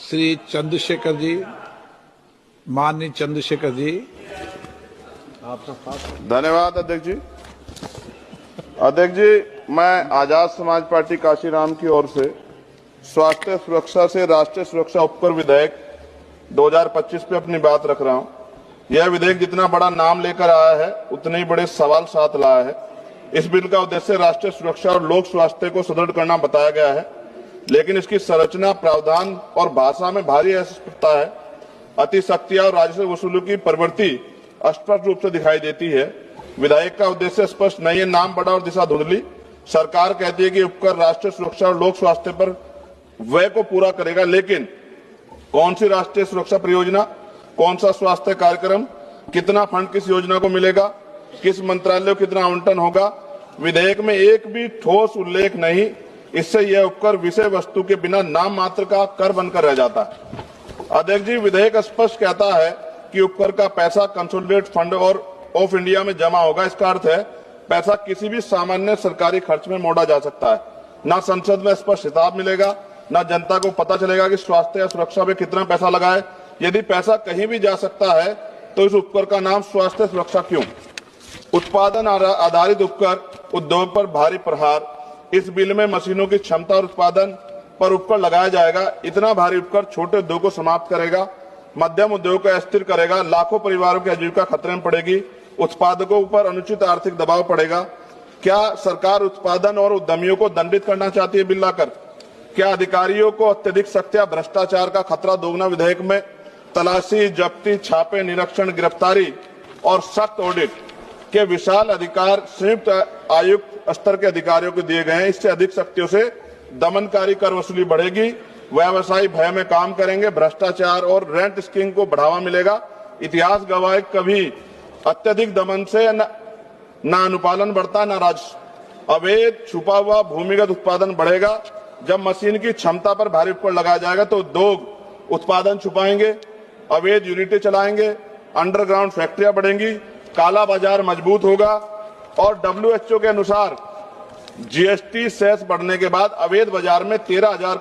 श्री चंद्रशेखर जी, माननीय चंद्रशेखर जी। धन्यवाद अध्यक्ष जी। अध्यक्ष जी, मैं आजाद समाज पार्टी काशीराम की ओर से स्वास्थ्य सुरक्षा से राष्ट्रीय सुरक्षा उपकर विधेयक 2025 पे अपनी बात रख रहा हूं। यह विधेयक जितना बड़ा नाम लेकर आया है उतने ही बड़े सवाल साथ लाया है। इस बिल का उद्देश्य राष्ट्रीय सुरक्षा और लोक स्वास्थ्य को सुदृढ़ करना बताया गया है, लेकिन इसकी संरचना, प्रावधान और भाषा में भारी अस्पष्टता है। अतिशक्तियां और राजस्व वसूली की प्रवृत्ति स्पष्ट रूप से दिखाई देती है। विधेयक का उद्देश्य स्पष्ट नहीं है, नाम बड़ा और दिशा धुंधली। सरकार कहती है कि उपकर राष्ट्रीय सुरक्षा और लोक स्वास्थ्य पर व्यय को पूरा करेगा, लेकिन कौन सी राष्ट्रीय सुरक्षा परियोजना, कौन सा स्वास्थ्य कार्यक्रम, कितना फंड किस योजना को मिलेगा, किस मंत्रालय को कितना आवंटन होगा, विधेयक में एक भी ठोस उल्लेख नहीं। इससे यह उपकर विषय वस्तु के बिना नाम मात्र का कर बनकर रह जाता है। अध्यक्ष जी, विधेयक स्पष्ट कहता है कि उपकर का पैसा कंसोलिडेटेड फंड और ऑफ इंडिया में जमा होगा। इसका अर्थ है पैसा किसी भी सामान्य सरकारी खर्च में मोड़ा जा सकता है। ना संसद में स्पष्ट हिसाब मिलेगा, ना जनता को पता चलेगा कि स्वास्थ्य या सुरक्षा में कितना पैसा लगा है। यदि पैसा कहीं भी जा सकता है तो इस उपकर का नाम स्वास्थ्य सुरक्षा क्यों? उत्पादन आधारित उपकर उद्योग पर भारी प्रहार। इस बिल में मशीनों की क्षमता और उत्पादन पर उपकर लगाया जाएगा। इतना भारी उपकर छोटे उद्योग को समाप्त करेगा, मध्यम उद्योग को अस्थिर करेगा, लाखों परिवारों की आजीविका खतरे में पड़ेगी, उत्पादकों पर अनुचित आर्थिक दबाव पड़ेगा। क्या सरकार उत्पादन और उद्यमियों को दंडित करना चाहती है बिल लाकर? क्या अधिकारियों को अत्यधिक सख्त या भ्रष्टाचार का खतरा दोगुना? विधेयक में तलाशी, जब्ती, छापे, निरीक्षण, गिरफ्तारी और सख्त ऑडिट के विशाल अधिकार संयुक्त आयुक्त स्तर के अधिकारियों को दिए गए हैं। इससे अधिक शक्तियों से दमनकारी कर वसूली बढ़ेगी, व्यवसायी भय में काम करेंगे, भ्रष्टाचार और रेंट स्कीम को बढ़ावा मिलेगा। इतिहास गवाह कभी अत्यधिक दमन से न अनुपालन बढ़ता, न राजस्व। अवैध छुपा हुआ भूमिगत उत्पादन बढ़ेगा। जब मशीन की क्षमता पर भारी उपकर लगाया जाएगा तो उद्योग उत्पादन छुपाएंगे, अवैध यूनिटें चलाएंगे, अंडरग्राउंड फैक्ट्रियां बढ़ेंगी, काला बाजार मजबूत होगा। और WHO के अनुसार GST सेस बढ़ने के बाद अवैध बाजार में 13,000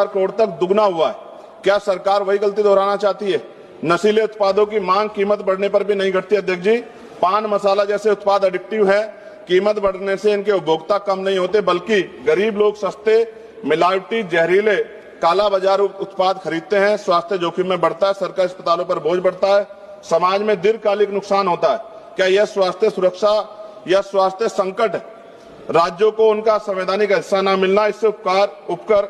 करोड़ तक दुगना हुआ है। क्या सरकार वही गलती दोहराना चाहती है? नशीले उत्पादों की मांग कीमत बढ़ने पर भी नहीं घटती। अध्यक्ष जी, पान मसाला जैसे उत्पाद एडिक्टिव है। कीमत बढ़ने से इनके उपभोक्ता कम नहीं होते, बल्कि गरीब लोग सस्ते, मिलावटी, जहरीले, काला बाजार उत्पाद खरीदते हैं। स्वास्थ्य जोखिम में बढ़ता है, सरकारी अस्पतालों पर बोझ बढ़ता है, समाज में दीर्घकालिक नुकसान होता है। क्या यह स्वास्थ्य सुरक्षा या स्वास्थ्य संकट है? राज्यों को उनका संवैधानिक हिस्सा न मिलना, इससे उपकर